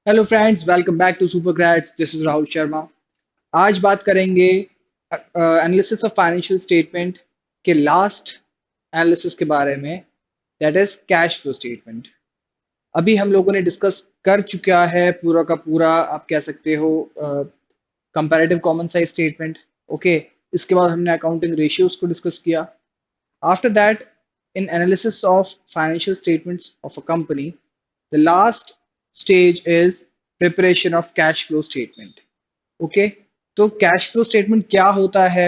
Hello friends, welcome back to super grads. This is Rahul Sharma. आज बात करेंगे एनालिसिस ऑफ फाइनेंशियल स्टेटमेंट के last analysis के बारे में, that is cash flow statement. अभी हम लोगों ने डिस्कस कर चुका है पूरा का पूरा, आप कह सकते हो, comparative common size statement. Okay, इसके बाद हमने अकाउंटिंग रेशियोज को डिस्कस किया। After that, in analysis of financial statements of a company, the last stage is preparation of cash flow statement. Okay, तो कैश फ्लो स्टेटमेंट क्या होता है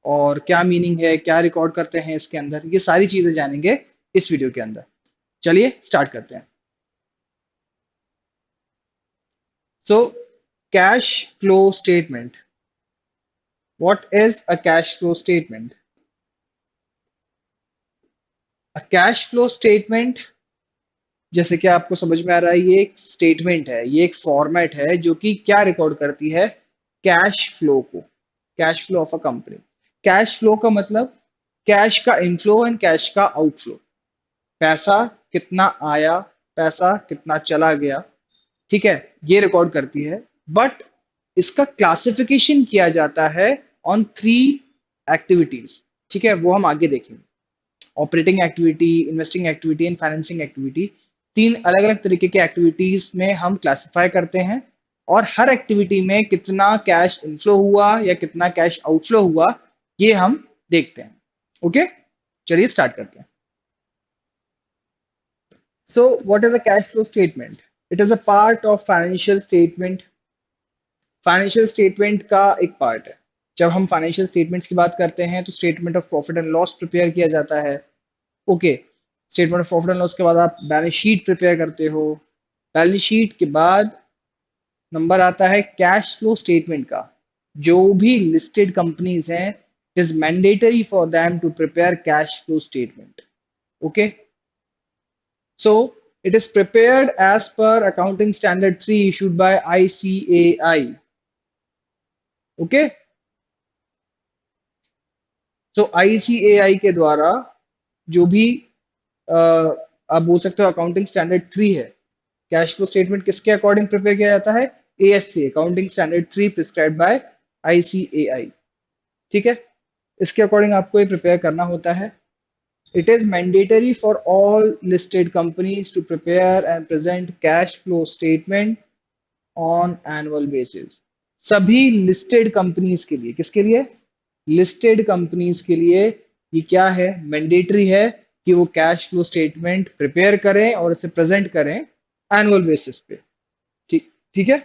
और क्या मीनिंग है, क्या रिकॉर्ड करते हैं इसके अंदर, ये सारी चीजें जानेंगे इस वीडियो के अंदर। चलिए स्टार्ट करते हैं। So cash flow statement, what is a cash flow statement? A cash flow statement, जैसे कि आपको समझ में आ रहा है, ये एक स्टेटमेंट है, ये एक फॉर्मेट है जो कि क्या रिकॉर्ड करती है? कैश फ्लो को, cash flow of a company. Cash flow का मतलब कैश का इनफ्लो एंड कैश का आउटफ्लो। पैसा कितना आया, पैसा कितना चला गया, ठीक है, ये रिकॉर्ड करती है। बट इसका क्लासिफिकेशन किया जाता है ऑन थ्री एक्टिविटीज, ठीक है, वो हम आगे देखेंगे। Operating activity, investing activity and financing activity, तीन अलग अलग तरीके के एक्टिविटीज में हम क्लासिफाई करते हैं। और हर एक्टिविटी में कितना कैश इनफ्लो हुआ या कितना कैश आउटफ्लो हुआ, ये हम देखते हैं। ओके, चलिए स्टार्ट करते हैं। So what is a cash flow statement? It is a part of financial statement. Financial statement का एक पार्ट है। जब हम फाइनेंशियल स्टेटमेंट्स की बात करते हैं तो statement of profit and loss prepare किया जाता है। Okay, statement of profit and loss के बाद आप बैलेंस शीट प्रिपेयर करते हो। बैलेंस शीट के बाद नंबर आता है कैश फ्लो स्टेटमेंट का। जो भी लिस्टेड कंपनीज हैं, it is mandatory for them to prepare cash flow statement. Okay, so it is prepared as per accounting standard 3 issued by ICAI। Okay, so ICAI के द्वारा जो भी आप बोल सकते हो अकाउंटिंग स्टैंडर्ड 3 है। कैश फ्लो स्टेटमेंट किसके अकॉर्डिंग प्रिपेयर किया जाता है? AS3, accounting standard 3 prescribed bye ICAI। ठीक है, इसके अकॉर्डिंग आपको ये प्रिपेयर करना होता है। It is mandatory for all listed companies to prepare and present cash flow statement on annual basis. सभी लिस्टेड कंपनीज के लिए, किसके लिए? लिस्टेड कंपनीज के लिए ये क्या है? मैंडेटरी है कि वो कैश फ्लो स्टेटमेंट प्रिपेयर करें और इसे प्रेजेंट करें एनुअल बेसिस पे। ठीक ठीक है,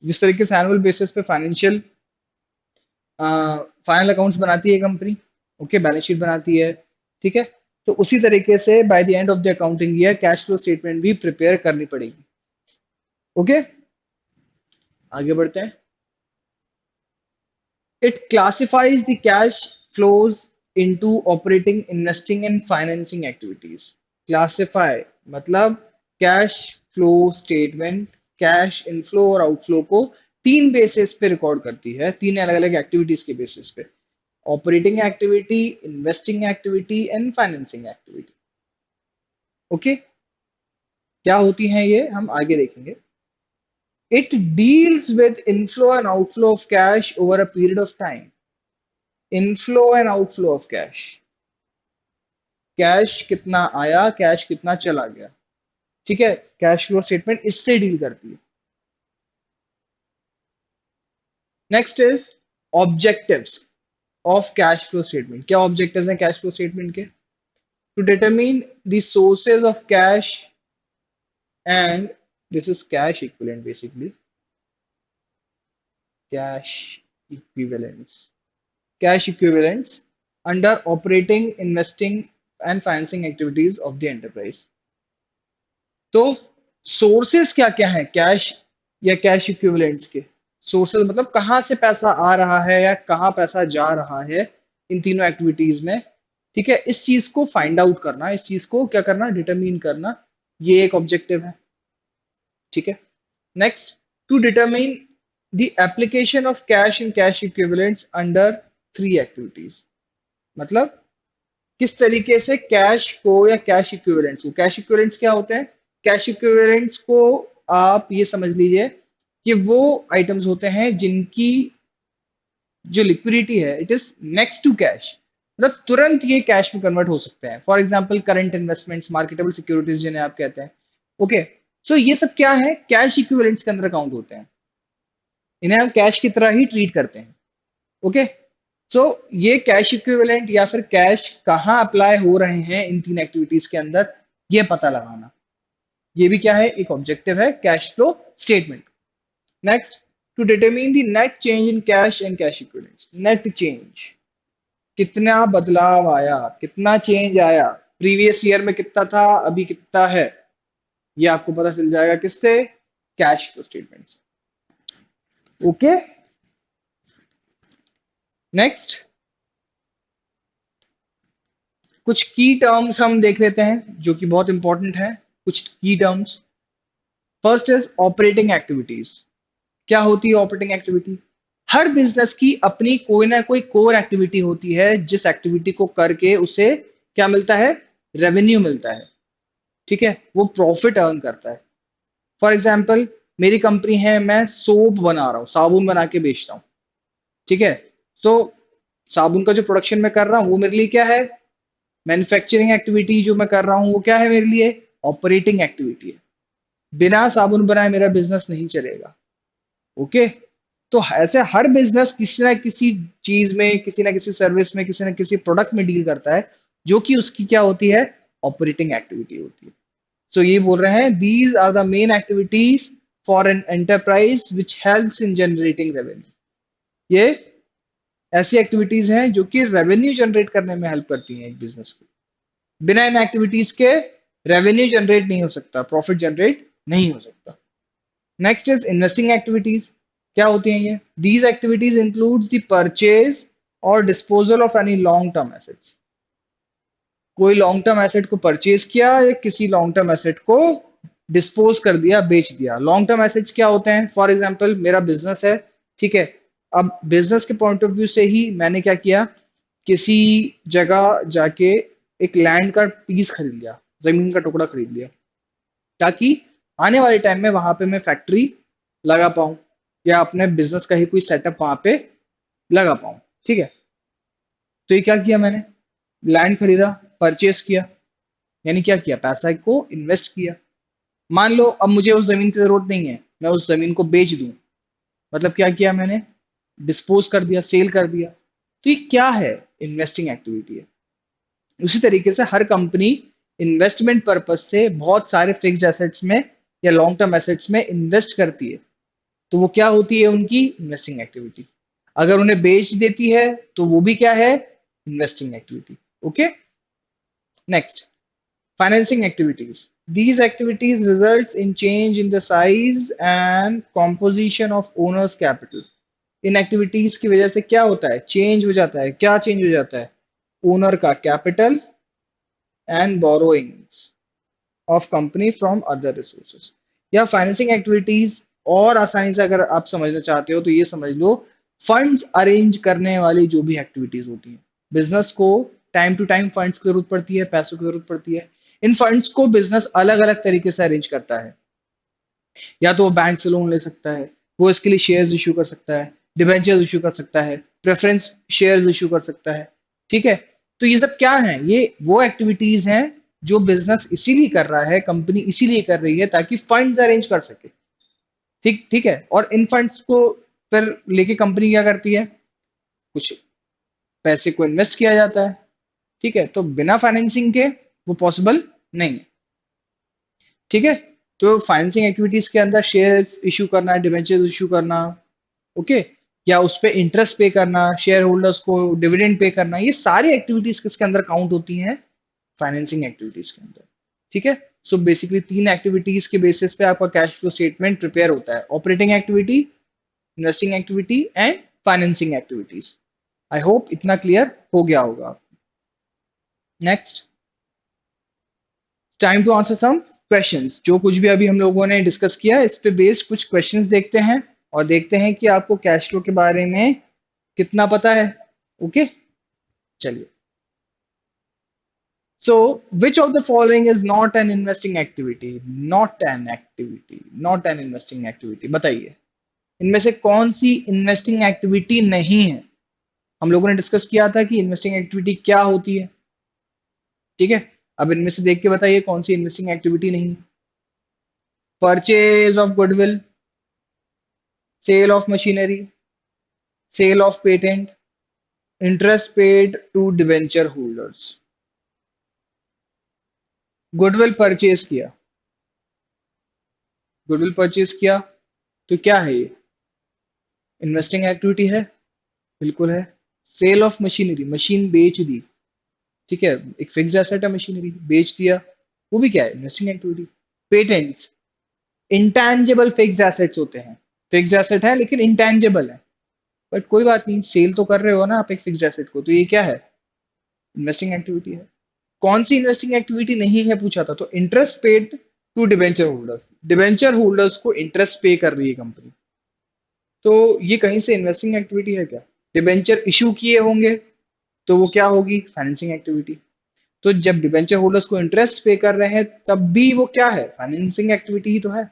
जिस तरीके से एनुअल बेसिस पे फाइनेंशियल फाइनल अकाउंट्स बनाती है कंपनी, ओके, बैलेंस शीट बनाती है, ठीक है, तो उसी तरीके से by the end of the accounting year cash flow statement भी प्रिपेयर करनी पड़ेगी। ओके, आगे बढ़ते हैं। It classifies the cash flows into operating, investing and financing activities. Classify मतलब cash flow statement cash inflow और आउटफ्लो को तीन बेसिस पे रिकॉर्ड करती है, तीन अलग अलग एक्टिविटीज के बेसिस पे। Operating activity, investing activity and financing activity. Okay, क्या होती हैं ये हम आगे देखेंगे। It deals with inflow and outflow of cash over a period of time. Inflow and outflow of cash, cash कितना आया, कैश कितना चला गया, ठीक है, कैश फ्लो स्टेटमेंट इससे डील करती है। Next is objectives of cash flow statement. क्या ऑब्जेक्टिव्स हैं कैश फ्लो स्टेटमेंट के? To determine the sources of cash and this is cash equivalent, basically cash equivalents, cash equivalents under operating, investing and financing activities of the enterprise. तो sources क्या क्या है cash या cash equivalents के? Sources मतलब कहाँ से पैसा आ रहा है या कहाँ पैसा जा रहा है इन तीनों एक्टिविटीज में, ठीक है, इस चीज को फाइंड आउट करना, इस चीज को क्या करना? डिटरमिन करना, ये एक ऑब्जेक्टिव है, ठीक है। Next, to determine the application of cash and cash equivalents under three activities. मतलब किस तरीके से कैश को या कैश इक्विवेलेंट्स को, कैश इक्विवेलेंट्स क्या होते हैं? कैश इक्विवेलेंट्स को आप ये समझ लीजिए कि वो आइटम्स होते हैं जिनकी जो लिक्विडिटी है it is next to cash, मतलब तुरंत ये कैश में कन्वर्ट हो सकते हैं। For example current investments, marketable securities जिन्हें आप कहते हैं। ओके, सो ये सब क्या है, कैश इक्विवेलेंट्स के अंदर काउंट होते हैं, इन्हें हम कैश की तरह ही ट्रीट करते हैं। ओके, सो ये कैश इक्विवेलेंट या फिर कैश कहाँ अप्लाई हो रहे हैं इन तीन एक्टिविटीज के अंदर, ये पता लगाना, ये भी क्या है, एक ऑब्जेक्टिव है cash flow statement. Next, to determine the net change in cash and cash equivalents. Net change, कितना बदलाव आया, कितना चेंज आया, प्रीवियस ईयर में कितना था, अभी कितना है, ये आपको पता चल जाएगा किससे, कैश फ्लो स्टेटमेंट से। ओके, नेक्स्ट कुछ की टर्म्स हम देख लेते हैं जो कि बहुत इंपॉर्टेंट है। कुछ की terms, first is operating activities. क्या होती है ऑपरेटिंग एक्टिविटी? हर बिजनेस की अपनी कोई ना कोई कोर एक्टिविटी होती है जिस एक्टिविटी को करके उसे क्या मिलता है, रेवेन्यू मिलता है। ठीक है, वो प्रॉफिट अर्न करता है। फॉर एग्जाम्पल मेरी कंपनी है, मैं सोप बना रहा हूँ, साबुन बना के बेचता हूँ। ठीक है, सो साबुन का जो प्रोडक्शन मैं कर रहा हूँ वो मेरे लिए क्या है, मैन्युफैक्चरिंग एक्टिविटी जो मैं कर रहा हूँ वो क्या है मेरे लिए, ऑपरेटिंग एक्टिविटी है। बिना साबुन बनाए मेरा बिजनेस नहीं चलेगा। ओके, तो ऐसे हर बिजनेस किसी ना किसी चीज में, किसी ना किसी सर्विस में, किसी ना किसी प्रोडक्ट में डील करता है जो कि उसकी क्या होती है, ऑपरेटिंग एक्टिविटी होती है। सो ये बोल रहे हैं these are the main activities for an enterprise which helps in generating revenue. ये ऐसी एक्टिविटीज हैं जो कि रेवेन्यू जनरेट करने में हेल्प करती हैं एक बिजनेस को। बिना इन एक्टिविटीज के रेवेन्यू जनरेट नहीं हो सकता, प्रॉफिट जनरेट नहीं हो सकता। Next is investing activities. क्या होती हैं ये? These activities includes the purchase और disposal of any long term assets. कोई लॉन्ग टर्म एसेट को परचेज किया या किसी लॉन्ग टर्म एसेट को डिस्पोज कर दिया, बेच दिया। लॉन्ग टर्म एसेट्स क्या होते हैं? फॉर एग्जाम्पल मेरा बिजनेस है, ठीक है, अब बिजनेस के पॉइंट ऑफ व्यू से ही मैंने क्या किया, किसी जगह जाके एक लैंड का पीस खरीद लिया, जमीन का टुकड़ा खरीद लिया, ताकि आने वाले टाइम में वहां पे मैं फैक्ट्री लगा पाऊं या अपने बिजनेस का ही कोई सेटअप वहां पे लगा पाऊं। ठीक है, तो ये क्या किया मैंने, लैंड खरीदा, परचेस किया, यानी क्या किया, पैसा को इन्वेस्ट किया। मान लो अब मुझे उस जमीन की जरूरत नहीं है, मैं उस जमीन को बेच दूं, मतलब क्या किया मैंने, डिस्पोज कर दिया, सेल कर दिया। तो ये क्या है, इन्वेस्टिंग एक्टिविटी है। उसी तरीके से हर कंपनी इन्वेस्टमेंट पर्पज से बहुत सारे फिक्स्ड एसेट्स में या लॉन्ग टर्म एसेट्स में इन्वेस्ट करती है, तो वो क्या होती है, उनकी इन्वेस्टिंग एक्टिविटी। अगर उन्हें बेच देती है तो वो भी क्या है, investing activity. Okay, next, financing activities. These activities results in change in the size and composition of owner's capital. In activities की वजह से क्या होता है, चेंज हो जाता है। क्या चेंज हो जाता है, ओनर का capital and borrowings of company from other resources. या फाइनेंसिंग एक्टिविटीज और आसानी से अगर आप समझना चाहते हो तो ये समझ लो, फंड्स अरेंज करने वाली जो भी एक्टिविटीज होती हैं। बिजनेस को टाइम टू टाइम फंड्स की जरूरत पड़ती है, पैसों की जरूरत पड़ती है। इन फंड्स को बिजनेस अलग अलग तरीके से अरेंज करता है। या तो वो बैंक से लोन ले सकता है, वो इसके लिए शेयर्स इशू कर सकता है, डिबेंचर्स इशू कर सकता है, प्रेफरेंस शेयर्स इशू कर सकता है। ठीक है, तो ये सब क्या है, ये वो एक्टिविटीज हैं जो बिजनेस इसीलिए कर रहा है, कंपनी इसीलिए कर रही है ताकि फंड्स अरेंज कर सके। ठीक ठीक है, और इन फंड्स को फिर लेके कंपनी क्या करती है, कुछ पैसे को इन्वेस्ट किया जाता है। ठीक है, तो बिना फाइनेंसिंग के वो पॉसिबल नहीं है। ठीक है, तो फाइनेंसिंग एक्टिविटीज के अंदर शेयर्स इशू करना, डिबेंचर्स इशू करना, ओके, या उस पे इंटरेस्ट पे करना, शेयर होल्डर्स को डिविडेंड पे करना, ये सारी एक्टिविटीज किसके अंदर काउंट होती हैं, फाइनेंसिंग एक्टिविटीज के अंदर। ठीक है, सो बेसिकली तीन एक्टिविटीज के बेसिस पे आपका कैश फ्लो स्टेटमेंट प्रिपेयर होता है, operating activity, investing activity and financing activities. I hope इतना क्लियर हो गया होगा। Next, time to answer some questions. जो कुछ भी अभी हम लोगों ने डिस्कस किया इस पे बेस्ड कुछ क्वेश्चंस देखते हैं और देखते हैं कि आपको कैश फ्लो के बारे में कितना पता है। ओके, चलिए So which of the following is not an investing activity? Not an investing activity, बताइए इनमें से कौन सी इन्वेस्टिंग एक्टिविटी नहीं है? हम लोगों ने डिस्कस किया था कि इन्वेस्टिंग एक्टिविटी क्या होती है, ठीक है? अब इनमें से देख के बताइए कौन सी इन्वेस्टिंग एक्टिविटी नहीं है। Purchase of goodwill, sale of machinery, sale of patent, interest paid to debenture holders. Goodwill purchase किया, गुडविल परचेज किया तो क्या है ये? इन्वेस्टिंग एक्टिविटी है, बिल्कुल है। सेल ऑफ मशीनरी, मशीन बेच दी, ठीक है, एक फिक्स्ड एसेट है, मशीनरी बेच दिया, वो भी क्या है? Investing activity. Patents, intangible fixed assets होते हैं, फिक्स्ड एसेट है लेकिन इंटेंजिबल है, बट कोई बात नहीं, सेल तो कर रहे हो ना आप एक फिक्स्ड एसेट को, तो ये क्या है? इन्वेस्टिंग एक्टिविटी है। कौन सी इन्वेस्टिंग एक्टिविटी नहीं है पूछा था, तो interest paid to debenture holders, debenture holders को इंटरेस्ट पे कर रही है कंपनी, तो ये कहीं से इन्वेस्टिंग एक्टिविटी है क्या? डिवेंचर इशू किए होंगे तो वो क्या होगी? Financing activity. तो जब डिवेंचर होल्डर्स को इंटरेस्ट पे कर रहे हैं तब भी वो क्या है? फाइनेंसिंग एक्टिविटी ही तो है,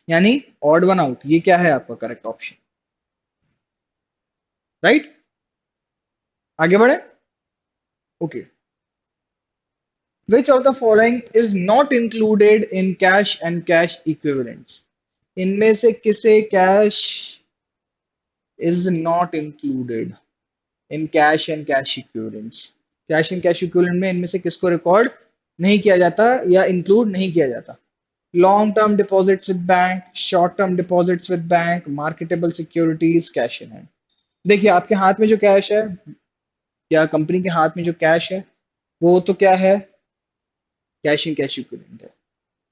यानी ऑड वन आउट, ये क्या है आपका करेक्ट ऑप्शन, राइट? आगे बढ़े, okay. Which of the following is not included in cash and cash equivalents? इनमें से किसे cash is not included in cash and cash equivalents? Cash and cash equivalent में इनमें से किसको रिकॉर्ड नहीं किया जाता या इंक्लूड नहीं किया जाता? Long term deposits with bank, short term deposits with bank, marketable securities, cash in hand. देखिए आपके हाथ में जो कैश है या कंपनी के हाथ में जो कैश है वो तो क्या है? कैश इन कैश इक्विवेलेंट है।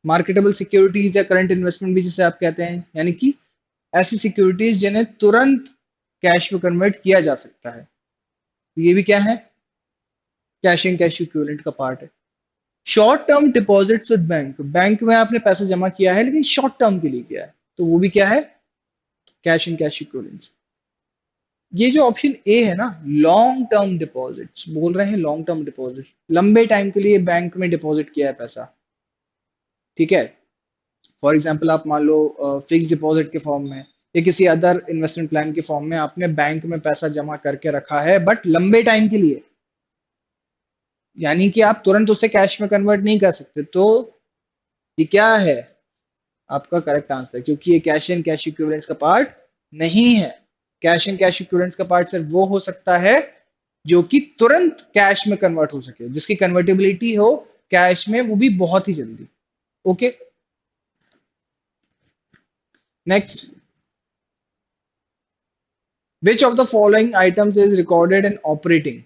मार्केटेबल सिक्योरिटीज या करंट इन्वेस्टमेंट भी जिसे आप कहते हैं, यानी कि ऐसी सिक्योरिटीज जिन्हें तुरंत कैश में कन्वर्ट किया जा सकता है, तो ये भी क्या है? कैश इन कैश इक्विवेलेंट का पार्ट है। Short term deposits with bank, bank में आपने पैसा जमा किया है लेकिन शॉर्ट टर्म के लिए किया है, तो वो भी क्या है? Cash in cash equivalents. ये जो ऑप्शन ए है ना, लॉन्ग टर्म डिपॉजिट्स, बोल रहे हैं लॉन्ग टर्म डिपॉजिट, लंबे टाइम के लिए बैंक में डिपॉजिट किया है पैसा, ठीक है? फॉर एग्जाम्पल आप मान लो फिक्स डिपॉजिट के फॉर्म में या किसी अदर इन्वेस्टमेंट प्लान के फॉर्म में आपने बैंक में पैसा जमा करके रखा है बट लंबे टाइम के लिए, यानी कि आप तुरंत उसे कैश में कन्वर्ट नहीं कर सकते, तो ये क्या है आपका करेक्ट आंसर? क्योंकि ये कैश एंड कैश इक्विवेलेंट्स का पार्ट नहीं है। कैश एंड कैश इक्विवेलेंट्स का पार्ट सिर्फ वो हो सकता है जो कि तुरंत कैश में कन्वर्ट हो सके, जिसकी कन्वर्टेबिलिटी हो कैश में, वो भी बहुत ही जल्दी। Okay, next. Which of the following items is recorded in operating?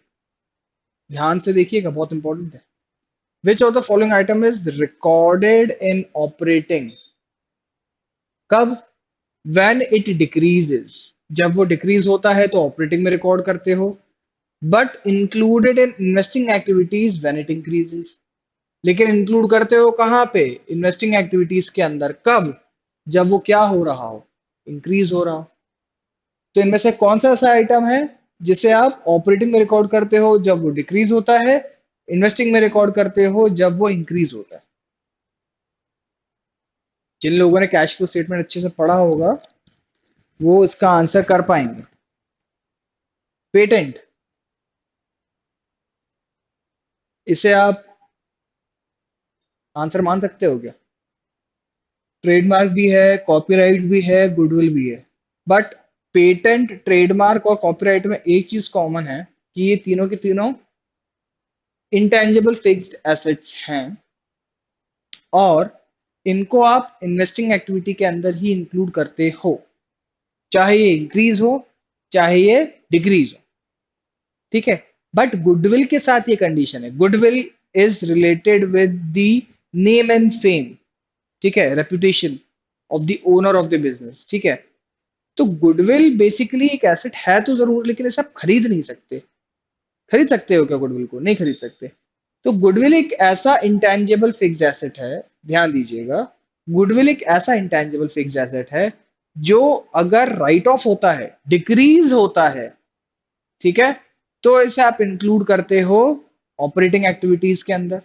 ध्यान से देखिएगा, बहुत इंपॉर्टेंट है। Which of the following item is recorded in operating? कब? व्हेन इट डिक्रीजेस, जब वो डिक्रीज होता है तो ऑपरेटिंग में रिकॉर्ड करते हो, but included in investing activities when it increases. लेकिन इंक्लूड करते हो कहाँ पे? इन्वेस्टिंग एक्टिविटीज के अंदर। कब? जब वो क्या हो रहा हो? इंक्रीज हो रहा हो। तो इनमें से कौन सा ऐसा आइटम है जिसे आप ऑपरेटिंग में रिकॉर्ड करते हो जब वो डिक्रीज होता है, इन्वेस्टिंग में रिकॉर्ड करते हो जब वो इंक्रीज होता है? जिन लोगों ने कैश फ्लो स्टेटमेंट अच्छे से पढ़ा होगा वो इसका आंसर कर पाएंगे। पेटेंट, इसे आप आंसर मान सकते हो क्या? ट्रेडमार्क भी है, कॉपीराइट भी है, गुडविल भी है, बट पेटेंट, ट्रेडमार्क और कॉपीराइट में एक चीज कॉमन है कि ये तीनों के तीनों इंटेंजिबल फिक्स्ड एसेट्स हैं और इनको आप इन्वेस्टिंग एक्टिविटी के अंदर ही इंक्लूड करते हो, चाहे ये इंक्रीज हो चाहे ये डिक्रीज हो, ठीक है? बट गुडविल के साथ ये कंडीशन है, goodwill is related with the name and fame, ठीक है, reputation of the owner of the business, ठीक है? तो गुडविल बेसिकली एक एसेट है तो जरूर, लेकिन इसे आप खरीद नहीं सकते। खरीद सकते हो क्या गुडविल को? नहीं खरीद सकते। तो गुडविल एक ऐसा इंटेंजिबल फिक्स्ड एसेट है, ध्यान दीजिएगा, गुडविल एक ऐसा इंटेंजिबल फिक्स्ड एसेट है जो अगर राइट ऑफ होता है, डिक्रीज होता है, ठीक है, तो इसे आप इंक्लूड करते हो ऑपरेटिंग एक्टिविटीज के अंदर।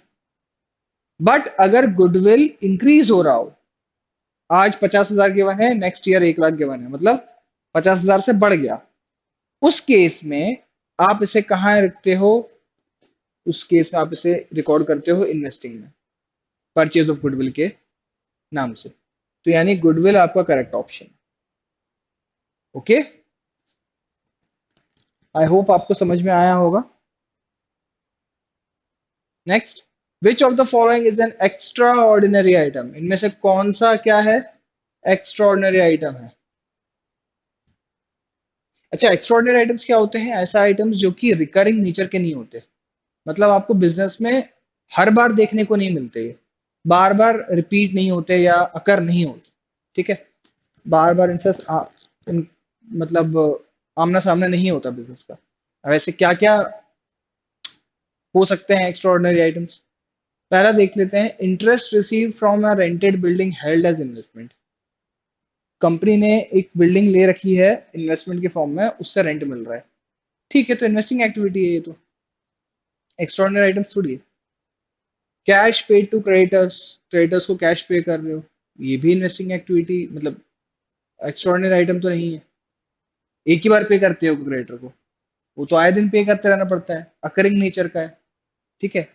बट अगर गुडविल इंक्रीज हो रहा हो, आज 50,000 गिवन है, नेक्स्ट ईयर 1 लाख गिवन है, मतलब 50,000 से बढ़ गया, उस केस में आप इसे कहाँ रखते हो? उस केस में आप इसे रिकॉर्ड करते हो इन्वेस्टिंग में, परचेज ऑफ गुडविल के नाम से। तो यानी गुडविल आपका correct option. Okay, I hope आपको समझ में आया होगा। Next, which of the following is an extra ordinary item? इनमें से कौन सा क्या है? एक्स्ट्रा ऑर्डिनरी आइटम है। अच्छा, एक्स्ट्रा ऑर्डिनरी आइटम्स क्या होते हैं? ऐसा आइटम्स जो कि रिकरिंग नेचर के नहीं होते, मतलब आपको बिजनेस में हर बार देखने को नहीं मिलते, बार बार रिपीट नहीं होते या अकर नहीं होते। ठीक है, बार बार इनसे मतलब आमना सामना नहीं होता बिजनेस का। अब ऐसे क्या क्या हो सकते हैं एक्स्ट्रा ऑर्डिनरी आइटम्स? पहला देख लेते हैं, interest receive from a rented building held as investment. Company ने एक बिल्डिंग ले रखी है इन्वेस्टमेंट के फॉर्म में, उससे रेंट मिल रहा है, ठीक है, तो इन्वेस्टिंग एक्टिविटी है ये, तो एक्स्ट्रा ऑर्डिनरी आइटम्स थोड़ी है। Cash paid to creditors, creditors को कैश पे कर रहे हो, ये भी इन्वेस्टिंग एक्टिविटी, मतलब एक्स्ट्राऑर्डिनरी आइटम तो नहीं है। एक ही बार पे करते हो क्रेडिटर को, वो तो आए दिन पे करते रहना पड़ता है, अकरिंग नेचर का है। ठीक है,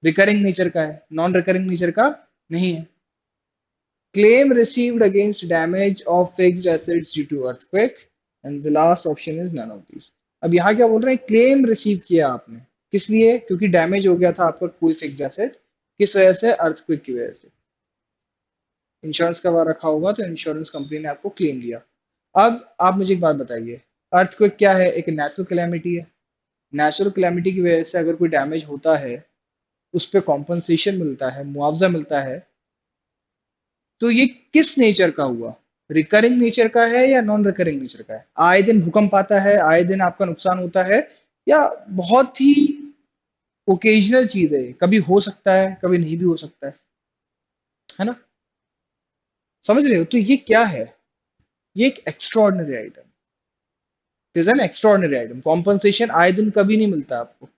रिकरिंग नेचर का है, नॉन रिकरिंग नेचर का नहीं है। Claim received against damage of fixed assets due to earthquake, and the last option is none of this. अब यहाँ क्या बोल रहे हैं? क्लेम रिसीव किया आपने, किस लिए? क्योंकि डैमेज हो गया था आपका कोई फिक्स्ड एसेट, किस वजह से? अर्थक्वेक की वजह से। इंश्योरेंस करवा रखा होगा तो इंश्योरेंस कंपनी ने आपको क्लेम दिया। अब आप मुझे एक बात बताइए, अर्थक्वेक क्या है? एक नेचुरल कैलेमिटी है। नेचुरल कैलेमिटी की वजह से अगर कोई डैमेज होता है, उस पर कॉम्पनसेशन मिलता है, मुआवजा मिलता है, तो ये किस नेचर का हुआ? रिकरिंग नेचर का है या नॉन रिकरिंग नेचर का है? आए दिन भूकंप आता है, आए दिन आपका नुकसान होता है, या बहुत ही ओकेजनल चीज है, कभी हो सकता है कभी नहीं भी हो सकता है ना? समझ रहे हो? तो ये क्या है? ये एक extraordinary item, it is an extraordinary item. Compensation आए दिन कभी नहीं मिलता आपको,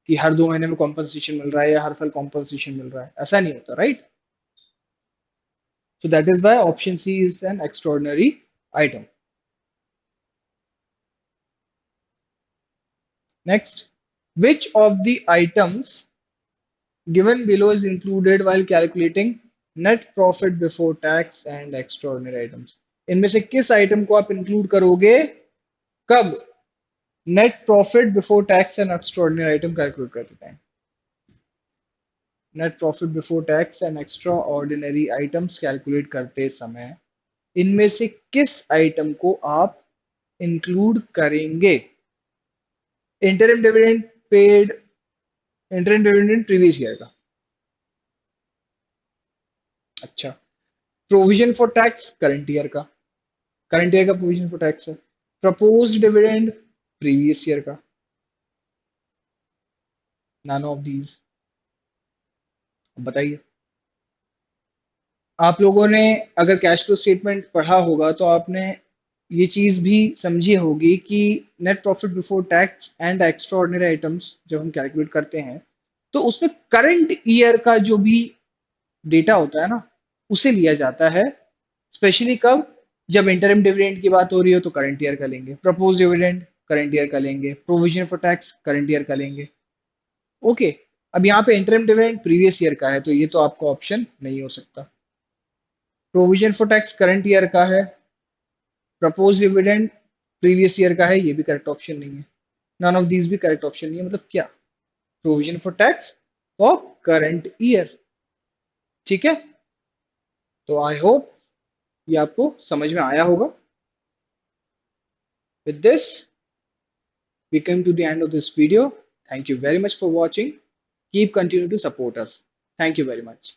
कि हर 2 महीने में कॉम्पनसेशन मिल रहा है या हर साल कॉम्पनसेशन मिल रहा है, ऐसा नहीं होता, right? So that is why option C is an extraordinary item. Next, which of the items given below is included while calculating net profit before tax and extraordinary items? इनमें से किस आइटम को आप इंक्लूड करोगे कब? Net profit before tax and extraordinary item calculate करते time. Net profit before tax and extraordinary items calculate करते समय इनमें से किस आइटम को आप इंक्लूड करेंगे? Interim dividend paid, interim dividend previous year का। अच्छा, provision for tax current year का, करंट ईयर का प्रोविजन फॉर टैक्स है। प्रपोज डिविडेंड प्रीवियस ईयर का, नन ऑफ दीज। बताइए, आप लोगों ने अगर कैश फ्लो स्टेटमेंट पढ़ा होगा तो आपने ये चीज भी समझी होगी कि net profit before tax and extraordinary items जब हम कैलकुलेट करते हैं तो उसमें करंट ईयर का जो भी डेटा होता है ना, उसे लिया जाता है। स्पेशली कब? जब इंटरिम डिविडेंड की बात हो रही हो तो करंट ईयर का लेंगे, प्रपोज डिविडेंड करंट ईयर का लेंगे, provision for tax current year का लेंगे। ओके, अब यहाँ पे इंटरिम डिविडेंड प्रीवियस ईयर का है तो ये तो आपका ऑप्शन नहीं हो सकता। Provision for tax current year का है, प्रपोज डिविडेंड प्रीवियस ईयर का है, ये भी करेक्ट ऑप्शन नहीं है। नन ऑफ दीज भी करेक्ट ऑप्शन नहीं है, मतलब क्या? Provision for tax for current year. ठीक है, तो आई होप ये आपको समझ में आया होगा। With this, we come to the end of this video. Thank you very much for watching. Keep continuing to support us. Thank you very much.